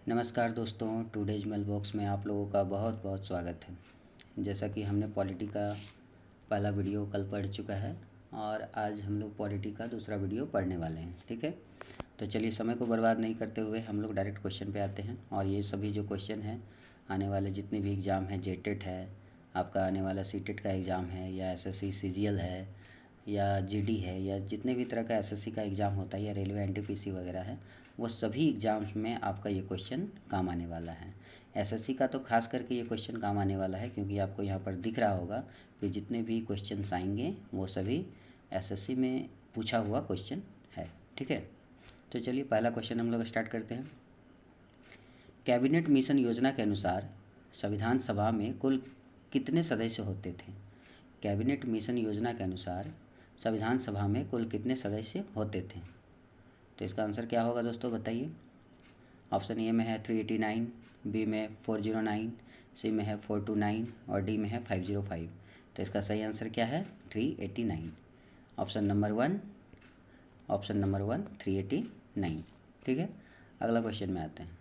नमस्कार दोस्तों, today's mail box में आप लोगों का बहुत बहुत स्वागत है। जैसा कि हमने पॉलिटी का पहला वीडियो कल पढ़ चुका है और आज हम लोग पॉलिटी का दूसरा वीडियो पढ़ने वाले हैं। ठीक है, तो चलिए समय को बर्बाद नहीं करते हुए हम लोग डायरेक्ट क्वेश्चन पे आते हैं। और ये सभी जो क्वेश्चन हैं आने वाले जितने भी एग्ज़ाम हैं, जेटेट है, आपका आने वाला सीटेट का एग्ज़ाम है, या एसएससी सीजीएल है, या जीडी है, या जितने भी तरह का एसएससी का एग्ज़ाम होता है, या रेलवे एनटीपीसी वगैरह है, वो सभी एग्ज़ाम्स में आपका ये क्वेश्चन काम आने वाला है। एसएससी का तो खास करके ये क्वेश्चन काम आने वाला है, क्योंकि आपको यहाँ पर दिख रहा होगा कि जितने भी क्वेश्चंस आएंगे वो सभी एसएससी में पूछा हुआ क्वेश्चन है। ठीक है, तो चलिए पहला क्वेश्चन हम लोग स्टार्ट करते हैं। कैबिनेट मिशन योजना के अनुसार संविधान सभा में कुल कितने सदस्य होते थे? कैबिनेट मिशन योजना के अनुसार संविधान सभा में कुल कितने सदस्य होते थे? तो इसका आंसर क्या होगा दोस्तों, बताइए। ऑप्शन ए में है 389, बी में 409, सी में है 429 और डी में है 505। तो इसका सही आंसर क्या है? 389। Option number one 389। ठीक है, अगला क्वेश्चन में आते हैं।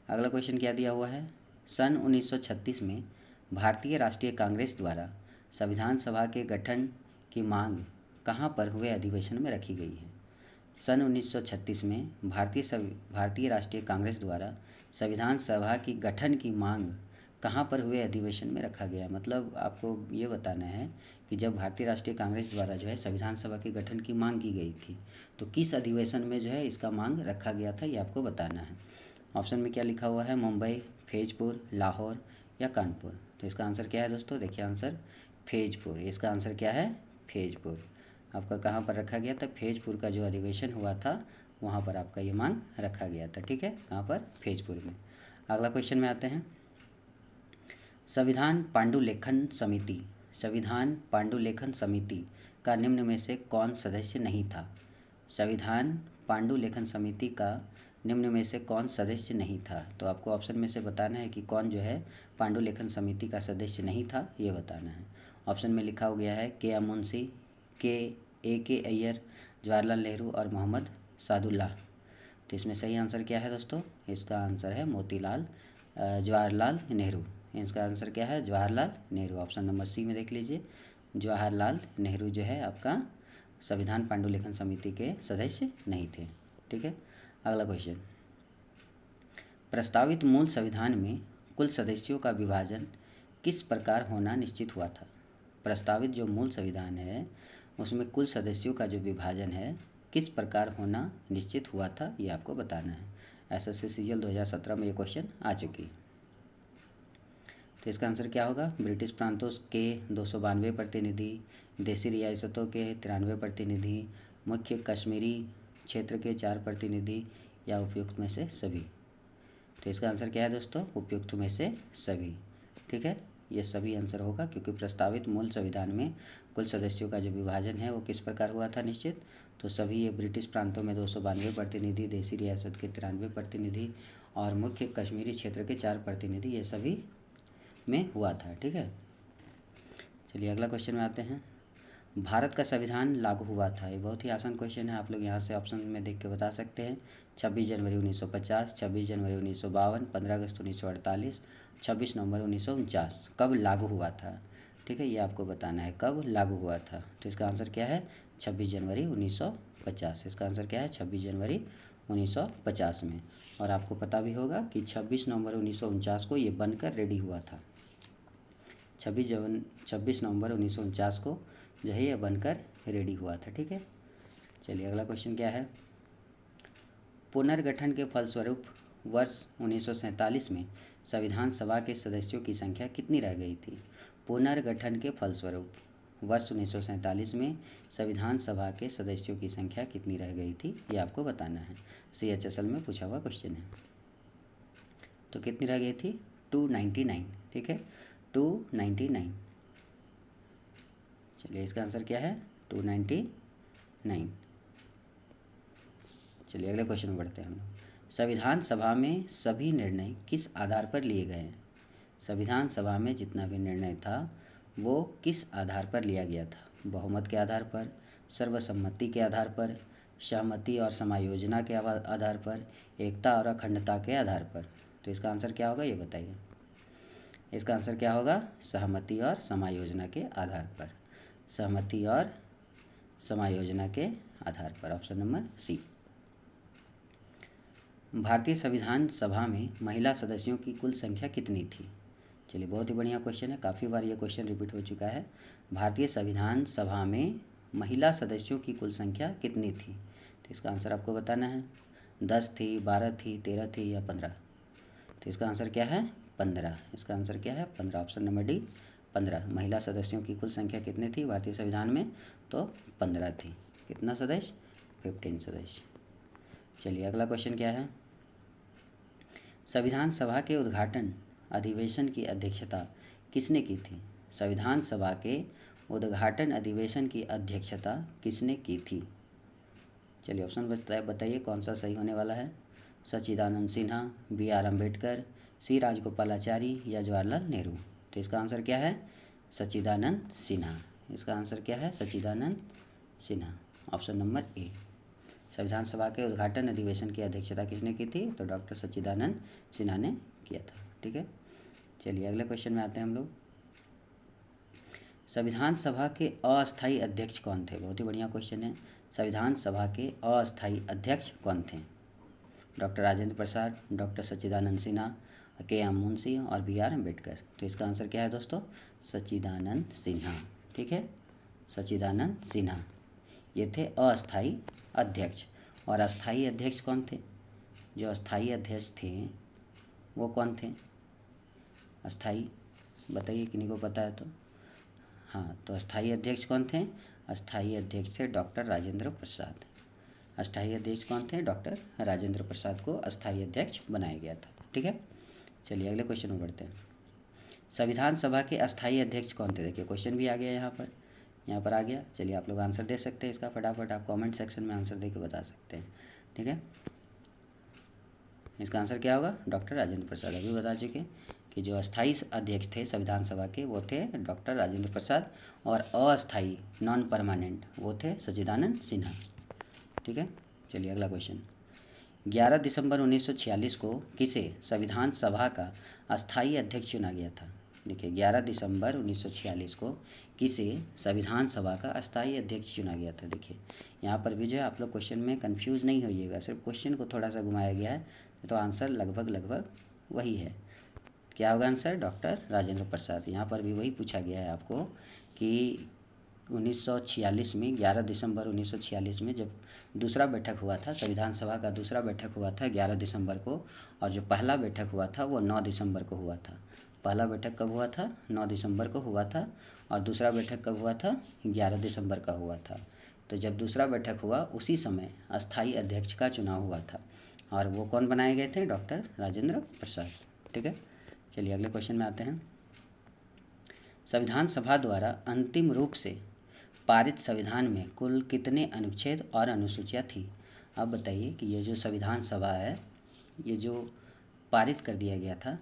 अगला क्वेश्चन क्या दिया हुआ है? सन 1936 में भारतीय राष्ट्रीय कांग्रेस द्वारा संविधान सभा के गठन की मांग कहाँ पर हुए अधिवेशन में रखी गई है? सन 1936 में भारतीय राष्ट्रीय कांग्रेस द्वारा संविधान सभा की गठन की मांग कहाँ पर हुए अधिवेशन में रखा गया? मतलब आपको ये बताना है कि जब भारतीय राष्ट्रीय कांग्रेस द्वारा जो है संविधान सभा के गठन की मांग की गई थी, तो किस अधिवेशन में जो है इसका मांग रखा गया था, ये आपको बताना है। ऑप्शन में क्या लिखा हुआ है? मुंबई, फैज़पुर, लाहौर या कानपुर। तो इसका आंसर क्या है दोस्तों? देखिए आंसर फैज़पुर। इसका आंसर क्या है? फैज़पुर। आपका कहाँ पर रखा गया था? फैज़पुर का जो अधिवेशन हुआ था वहाँ पर आपका ये मांग रखा गया था। ठीक है, कहाँ पर? फैज़पुर में। अगला क्वेश्चन में आते हैं। संविधान पांडुलेखन समिति का निम्न में से कौन सदस्य नहीं था? संविधान पांडुलेखन समिति का निम्न में से कौन सदस्य नहीं था? तो आपको ऑप्शन में से बताना है कि कौन जो है पांडुलेखन समिति का सदस्य नहीं था, ये बताना है। ऑप्शन में लिखा हो गया है के एम मुंशी, के अय्यर, जवाहरलाल नेहरू और मोहम्मद सादुल्लाह। तो इसमें सही आंसर क्या है दोस्तों? इसका आंसर है जवाहरलाल नेहरू। इसका आंसर क्या है? Jawaharlal Nehru. Option number C में देख लीजिए, जवाहरलाल नेहरू जो है आपका संविधान पांडुलेखन समिति के सदस्य नहीं थे। ठीक है, अगला क्वेश्चन। प्रस्तावित मूल संविधान में कुल सदस्यों का विभाजन किस प्रकार होना निश्चित हुआ था? प्रस्तावित जो मूल संविधान है उसमें कुल सदस्यों का जो विभाजन है किस प्रकार होना निश्चित हुआ था, ये आपको बताना है। एसएससी सीजीएल 2017 में ये क्वेश्चन आ चुकी है। तो इसका आंसर क्या होगा? ब्रिटिश प्रांतों के 292 प्रतिनिधि, देसी रियासतों के 93 प्रतिनिधि, मुख्य कश्मीरी क्षेत्र के 4 प्रतिनिधि, या उपयुक्त में से सभी। तो इसका आंसर क्या है दोस्तों? उपयुक्त में से सभी। ठीक है, ये सभी आंसर होगा, क्योंकि प्रस्तावित मूल संविधान में कुल सदस्यों का जो विभाजन है वो किस प्रकार हुआ था निश्चित? तो सभी ये ब्रिटिश प्रांतों में 292 प्रतिनिधि, देसी रियासत के 93 प्रतिनिधि और मुख्य कश्मीरी क्षेत्र के 4 प्रतिनिधि, ये सभी में हुआ था। ठीक है, चलिए अगला क्वेश्चन में आते हैं। भारत का संविधान लागू हुआ था, ये बहुत ही आसान क्वेश्चन है, आप लोग यहाँ से ऑप्शन में देख के बता सकते हैं। 26 जनवरी 1950, 26 जनवरी 1952, 15 अगस्त 1948, 26 नवंबर 1949। कब लागू हुआ था? ठीक है, ये आपको बताना है कब लागू हुआ था। तो इसका आंसर क्या है? 26 जनवरी 1950। इसका आंसर क्या है? 26 जनवरी 1950 में। और आपको पता भी होगा कि 26 नवंबर 1949 को ये बनकर रेडी हुआ था। 26 नवंबर 1949 को जो है ये बनकर रेडी हुआ था। ठीक है, चलिए अगला क्वेश्चन क्या है। पुनर्गठन के फलस्वरूप वर्ष 1947 में संविधान सभा के सदस्यों की संख्या कितनी रह गई थी? पुनर्गठन के फलस्वरूप वर्ष 1947 में संविधान सभा के सदस्यों की संख्या कितनी रह गई थी, ये आपको बताना है। CHSL में पूछा हुआ क्वेश्चन है। तो कितनी रह गई थी? 299। ठीक है, 299। चलिए इसका आंसर क्या है? 299। चलिए अगले क्वेश्चन में बढ़ते हैं हम लोग। संविधान सभा में सभी निर्णय किस आधार पर लिए गए हैं? संविधान सभा में जितना भी निर्णय था वो किस आधार पर लिया गया था? बहुमत के आधार पर, सर्वसम्मति के आधार पर, सहमति और समायोजना के आधार पर, एकता और अखंडता के आधार पर। तो इसका आंसर क्या होगा ये बताइए। इसका आंसर क्या होगा? सहमति और समायोजना के आधार पर। सहमति और समायोजना के आधार पर, ऑप्शन नंबर सी। भारतीय संविधान सभा में महिला सदस्यों की कुल संख्या कितनी थी? चलिए, बहुत ही बढ़िया क्वेश्चन है, काफ़ी बार ये क्वेश्चन रिपीट हो चुका है। भारतीय संविधान सभा में महिला सदस्यों की कुल संख्या कितनी थी? तो इसका आंसर आपको बताना है। 10 थी, 12 थी, 13 थी या 15? तो इसका आंसर क्या है? 15। इसका आंसर क्या है? 15, ऑप्शन नंबर डी 15। महिला सदस्यों की कुल संख्या कितनी थी भारतीय संविधान में? तो 15 थी। कितना सदस्य? 15 सदस्य। चलिए, अगला क्वेश्चन क्या है? संविधान सभा के उद्घाटन अधिवेशन की अध्यक्षता किसने की थी? संविधान सभा के उद्घाटन अधिवेशन की अध्यक्षता किसने की थी? चलिए, ऑप्शन बताइए कौन सा सही होने वाला है। सच्चिदानंद सिन्हा, B.R. अम्बेडकर, सी राजगोपालाचारी या जवाहरलाल नेहरू? तो इसका आंसर क्या है? सच्चिदानंद सिन्हा। इसका आंसर क्या है? सच्चिदानंद सिन्हा, ऑप्शन नंबर ए। संविधान सभा के उद्घाटन अधिवेशन की अध्यक्षता किसने की थी? तो डॉक्टर सच्चिदानंद सिन्हा ने किया था। ठीक है, चलिए अगले क्वेश्चन में आते हैं हम लोग। संविधान सभा के अस्थायी अध्यक्ष कौन थे? बहुत ही बढ़िया क्वेश्चन है। संविधान सभा के अस्थायी अध्यक्ष कौन थे? डॉक्टर राजेंद्र प्रसाद, डॉक्टर सच्चिदानंद सिन्हा, K.M. मुंशी और B.R. अम्बेडकर? तो इसका आंसर क्या है दोस्तों? सच्चिदानंद सिन्हा। ठीक है, सच्चिदानंद सिन्हा ये थे अस्थायी अध्यक्ष। और अस्थायी अध्यक्ष कौन थे? जो अस्थायी अध्यक्ष थे वो कौन थे? अस्थायी बताइए, किन्हीं को पता है तो। हाँ, तो अस्थायी अध्यक्ष कौन थे? अस्थायी अध्यक्ष थे डॉक्टर राजेंद्र प्रसाद। अस्थायी अध्यक्ष कौन थे? डॉक्टर राजेंद्र प्रसाद को अस्थायी अध्यक्ष बनाया गया था। ठीक है, चलिए अगले क्वेश्चन में बढ़ते हैं। संविधान सभा के अस्थायी अध्यक्ष कौन थे? देखिए, क्वेश्चन भी आ गया यहाँ पर आ गया। चलिए, आप लोग आंसर दे सकते हैं इसका फटाफट, आप कमेंट सेक्शन में आंसर दे के बता सकते हैं। ठीक है, इसका आंसर क्या होगा? डॉक्टर राजेंद्र प्रसाद। अभी बता चुके कि जो अस्थायी अध्यक्ष थे संविधान सभा के वो थे डॉक्टर राजेंद्र प्रसाद, और अस्थायी नॉन परमानेंट वो थे सच्चिदानंद सिन्हा। ठीक है, चलिए अगला क्वेश्चन। 11 दिसंबर 1946 को किसे संविधान सभा का अस्थायी अध्यक्ष चुना गया था? देखिए, 11 दिसंबर 1946 को किसे संविधान सभा का अस्थायी अध्यक्ष चुना गया था? देखिए, यहाँ पर भी जो है आप लोग क्वेश्चन में कंफ्यूज नहीं होइएगा, सिर्फ क्वेश्चन को थोड़ा सा घुमाया गया है, तो आंसर लगभग वही है। क्या होगा आंसर? डॉक्टर राजेंद्र प्रसाद। यहाँ पर भी वही पूछा गया है आपको कि 1946 में 11 दिसंबर 1946 में जब दूसरा बैठक हुआ था, संविधान सभा का दूसरा बैठक हुआ था 11 दिसंबर को, और जो पहला बैठक हुआ था वो 9 दिसंबर को हुआ था। पहला बैठक कब हुआ था? 9 दिसंबर को हुआ था, और दूसरा बैठक कब हुआ था? 11 दिसंबर का हुआ था। तो जब दूसरा बैठक हुआ उसी समय अस्थायी अध्यक्ष का चुनाव हुआ था, और वो कौन बनाए गए थे? डॉक्टर राजेंद्र प्रसाद। ठीक है, चलिए अगले क्वेश्चन में आते हैं। संविधान सभा द्वारा अंतिम रूप से पारित संविधान में कुल कितने अनुच्छेद और अनुसूचियाँ थी? अब बताइए कि ये जो संविधान सभा है, ये जो पारित कर दिया गया था,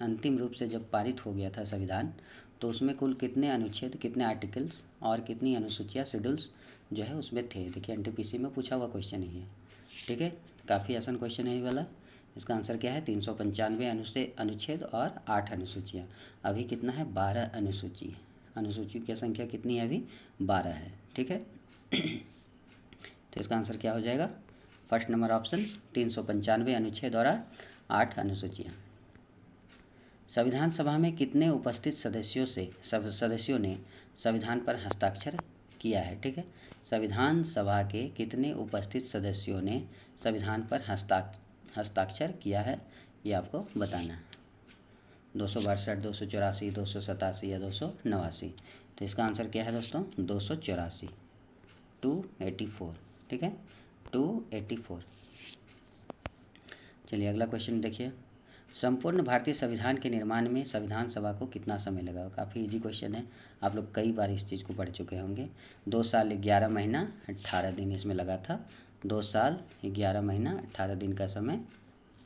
अंतिम रूप से जब पारित हो गया था संविधान, तो उसमें कुल कितने अनुच्छेद, कितने आर्टिकल्स और कितनी अनुसूचियाँ, शेड्यूल्स जो है उसमें थे? देखिए, NTPC में पूछा हुआ क्वेश्चन ही है। ठीक है, काफ़ी आसान क्वेश्चन है ये वाला। इसका आंसर क्या है? 395 अनुच्छेद और 8 अनुसूचियाँ। अभी कितना है? 12 अनुसूची। अनुसूची की संख्या कितनी है? अभी 12 है। ठीक है, तो इसका आंसर क्या हो जाएगा? फर्स्ट नंबर ऑप्शन, 395 अनुच्छेद और 8 अनुसूचियाँ। संविधान सभा में कितने उपस्थित सदस्यों ने संविधान पर हस्ताक्षर किया है? ठीक है, संविधान सभा के कितने उपस्थित सदस्यों ने संविधान पर हस्ताक्षर किया है, ये आपको बताना है। 262, 284, 287 या 289? तो इसका आंसर क्या है दोस्तों? 284, 284। ठीक है, 284। चलिए अगला क्वेश्चन देखिए। संपूर्ण भारतीय संविधान के निर्माण में संविधान सभा को कितना समय लगा? काफ़ी इजी क्वेश्चन है, आप लोग कई बार इस चीज़ को पढ़ चुके होंगे। 2 साल 11 महीना 18 दिन इसमें लगा था। 2 साल 11 महीना 18 दिन का समय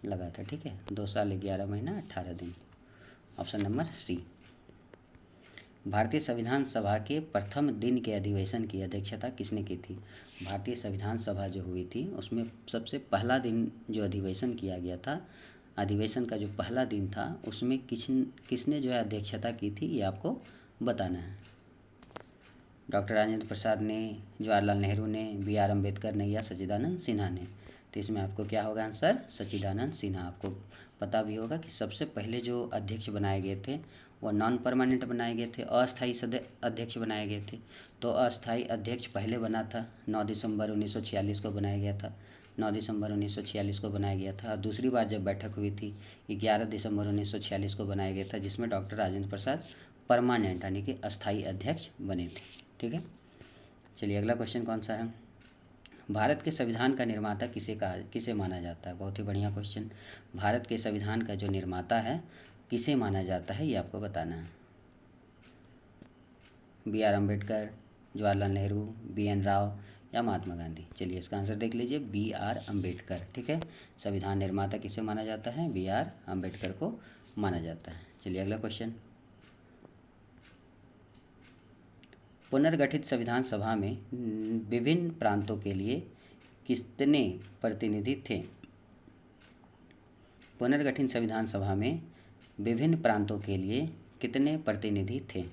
लगा था। ठीक है, 2 साल 11 महीना 18 दिन, ऑप्शन नंबर सी। भारतीय संविधान सभा के प्रथम दिन के अधिवेशन की अध्यक्षता किसने की थी? भारतीय संविधान सभा जो हुई थी उसमें सबसे पहला दिन जो अधिवेशन किया गया था अधिवेशन का जो पहला दिन था उसमें किसने जो है अध्यक्षता की थी, ये आपको बताना है। डॉक्टर राजेंद्र प्रसाद ने, जवाहरलाल नेहरू ने, बी आर अम्बेडकर ने या सच्चिदानंद सिन्हा ने। तो इसमें आपको क्या होगा आंसर, सच्चिदानंद सिन्हा। आपको पता भी होगा कि सबसे पहले जो अध्यक्ष बनाए गए थे वो नॉन परमानेंट बनाए गए थे, अस्थायी अध्यक्ष बनाए गए थे। तो अस्थायी अध्यक्ष पहले बना था, 9 दिसंबर 1946 को बनाया गया था। 9 दिसंबर 1946 को बनाया गया था। दूसरी बार जब बैठक हुई थी 11 दिसंबर 1946 को बनाया गया था, जिसमें डॉक्टर राजेंद्र प्रसाद परमानेंट यानी कि अस्थायी अध्यक्ष बने थे। ठीक है, चलिए अगला क्वेश्चन कौन सा है। भारत के संविधान का निर्माता किसे माना जाता है। बहुत ही बढ़िया क्वेश्चन। भारत के संविधान का जो निर्माता है किसे माना जाता है, ये आपको बताना है। B R Ambedkar, Jawaharlal Nehru, B N Rao या महात्मा गांधी। चलिए इसका आंसर देख लीजिए, बी आर अम्बेडकर। ठीक है, संविधान निर्माता किसे माना जाता है, बी आर अम्बेडकर को माना जाता है। चलिए अगला क्वेश्चन। पुनर्गठित संविधान सभा में विभिन्न प्रांतों के लिए कितने प्रतिनिधि थे। पुनर्गठित संविधान सभा में विभिन्न प्रांतों के लिए कितने प्रतिनिधि थे।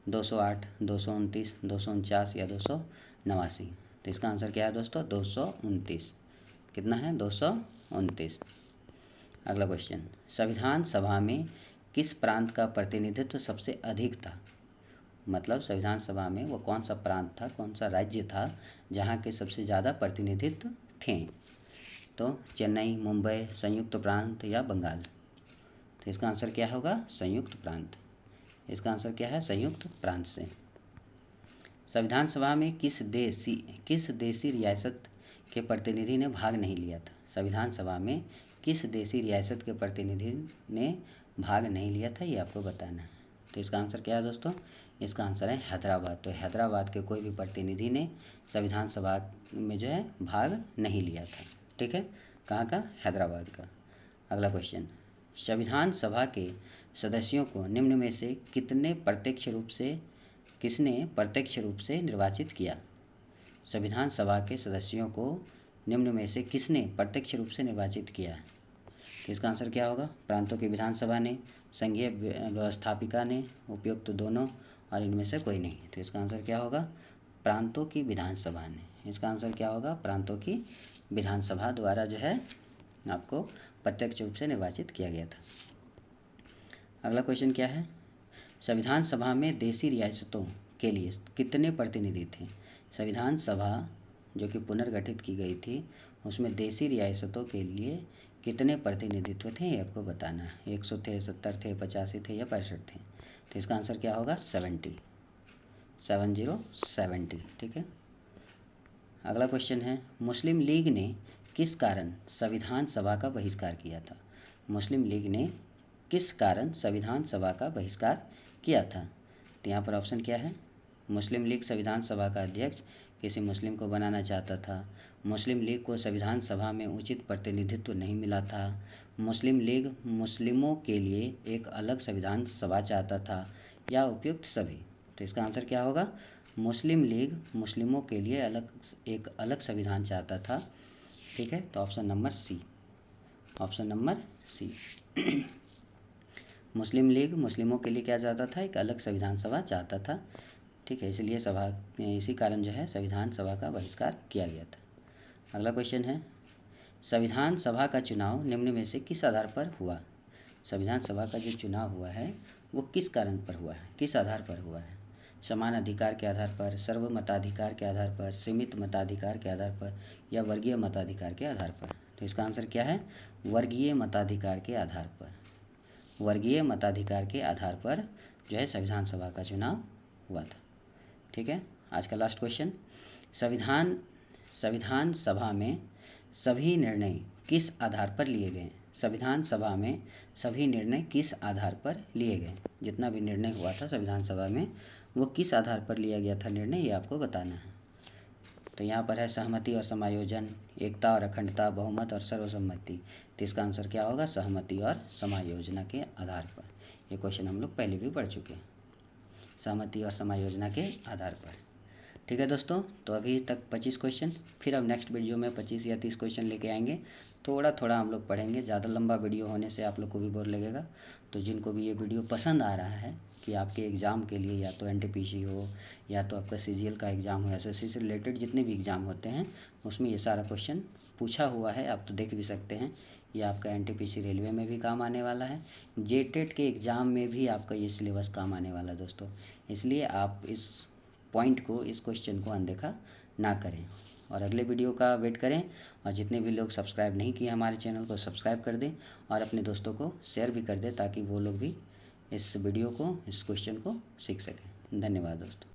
208, 229, 249 या 289। तो इसका आंसर क्या है दोस्तों, 229। कितना है, 229। अगला क्वेश्चन, संविधान सभा में किस प्रांत का प्रतिनिधित्व सबसे अधिक था। मतलब संविधान सभा में वो कौन सा प्रांत था, कौन सा राज्य था जहाँ के सबसे ज़्यादा प्रतिनिधित्व थे। तो चेन्नई, मुंबई, संयुक्त प्रांत या बंगाल। तो इसका आंसर क्या होगा, संयुक्त प्रांत। इसका आंसर क्या है, संयुक्त प्रांत से। संविधान सभा में किस देशी रियासत के प्रतिनिधि ने भाग नहीं लिया था। संविधान सभा में किस देशी रियासत के प्रतिनिधि ने भाग नहीं लिया था, ये आपको बताना है। तो इसका आंसर क्या है दोस्तों, इसका आंसर है हैदराबाद। तो हैदराबाद के कोई भी प्रतिनिधि ने संविधान सभा में जो है भाग नहीं लिया था। ठीक है, कहाँ का, हैदराबाद का। अगला क्वेश्चन, संविधान सभा के सदस्यों को निम्न में से किसने प्रत्यक्ष रूप से निर्वाचित किया। संविधान सभा के सदस्यों को निम्न में से किसने प्रत्यक्ष रूप से निर्वाचित किया। तो इसका आंसर क्या होगा, प्रांतों की विधानसभा ने, संघीय व्यवस्थापिका ने, उपयुक्त दोनों और इनमें से कोई नहीं। तो इसका आंसर क्या होगा, प्रांतों की विधानसभा ने। इसका आंसर क्या होगा, प्रांतों की विधानसभा द्वारा जो है आपको प्रत्यक्ष रूप से निर्वाचित किया गया था। अगला क्वेश्चन क्या है, संविधान सभा में देशी रियासतों के लिए कितने प्रतिनिधि थे। संविधान सभा जो कि पुनर्गठित की गई थी उसमें देशी रियासतों के लिए कितने प्रतिनिधित्व थे, ये आपको बताना है। 100 थे, 70 थे, 85 थे या 65 थे। तो इसका आंसर क्या होगा, 70। ठीक है। अगला क्वेश्चन है, मुस्लिम लीग ने किस कारण संविधान सभा का बहिष्कार किया था। मुस्लिम लीग ने किस कारण संविधान सभा का बहिष्कार किया था। तो यहाँ पर ऑप्शन क्या है, मुस्लिम लीग संविधान सभा का अध्यक्ष किसी मुस्लिम को बनाना चाहता था, मुस्लिम लीग को संविधान सभा में उचित प्रतिनिधित्व नहीं मिला था, मुस्लिम लीग मुस्लिमों के लिए एक अलग संविधान सभा चाहता था, या उपयुक्त सभी। तो इसका आंसर क्या होगा, मुस्लिम लीग मुस्लिमों के लिए एक अलग संविधान चाहता था। ठीक है, तो ऑप्शन नंबर सी। मुस्लिम लीग मुस्लिमों के लिए क्या चाहता था, एक अलग संविधान सभा चाहता था। ठीक है, इसलिए इसी कारण जो है संविधान सभा का बहिष्कार किया गया था। अगला क्वेश्चन है, संविधान सभा का चुनाव निम्न में से किस आधार पर हुआ। संविधान सभा का जो चुनाव हुआ है वो किस कारण पर हुआ है, किस आधार पर हुआ है। समान अधिकार के आधार पर, सर्वमताधिकार के आधार पर, सीमित मताधिकार के आधार पर या वर्गीय मताधिकार के आधार पर। तो इसका आंसर क्या है, वर्गीय मताधिकार के आधार पर। वर्गीय मताधिकार के आधार पर जो है संविधान सभा का चुनाव हुआ था। ठीक है, आज का लास्ट क्वेश्चन, संविधान सभा में सभी निर्णय किस आधार पर लिए गए। संविधान सभा में सभी निर्णय किस आधार पर लिए गए। जितना भी निर्णय हुआ था संविधान सभा में वो किस आधार पर लिया गया था निर्णय, ये आपको बताना है। तो यहाँ पर है सहमति और समायोजन, एकता और अखंडता, बहुमत और सर्वसम्मति। तो इसका आंसर क्या होगा, सहमति और समायोजना के आधार पर। ये क्वेश्चन हम लोग पहले भी पढ़ चुके हैं, सहमति और समायोजना के आधार पर। ठीक है दोस्तों, तो अभी तक 25 क्वेश्चन, फिर अब नेक्स्ट वीडियो में 25 या 30 क्वेश्चन लेके आएंगे। थोड़ा थोड़ा हम लोग पढ़ेंगे, ज़्यादा लंबा वीडियो होने से आप लोग को भी बोर लगेगा। तो जिनको भी ये वीडियो पसंद आ रहा है कि आपके एग्ज़ाम के लिए, या तो एनटीपीसी हो या तो आपका सीजीएल का एग्ज़ाम हो, एसएससी से रिलेटेड जितने भी एग्ज़ाम होते हैं उसमें ये सारा क्वेश्चन पूछा हुआ है, आप तो देख भी सकते हैं। ये आपका एनटीपीसी रेलवे में भी काम आने वाला है, जेटेट के एग्ज़ाम में भी आपका ये सिलेबस काम आने वाला है दोस्तों। इसलिए आप इस पॉइंट को, इस क्वेश्चन को अनदेखा ना करें और अगले वीडियो का वेट करें। और जितने भी लोग सब्सक्राइब नहीं किए हमारे चैनल को सब्सक्राइब कर दें और अपने दोस्तों को शेयर भी कर दें, ताकि वो लोग भी इस वीडियो को, इस क्वेश्चन को सीख सकें। धन्यवाद दोस्तों।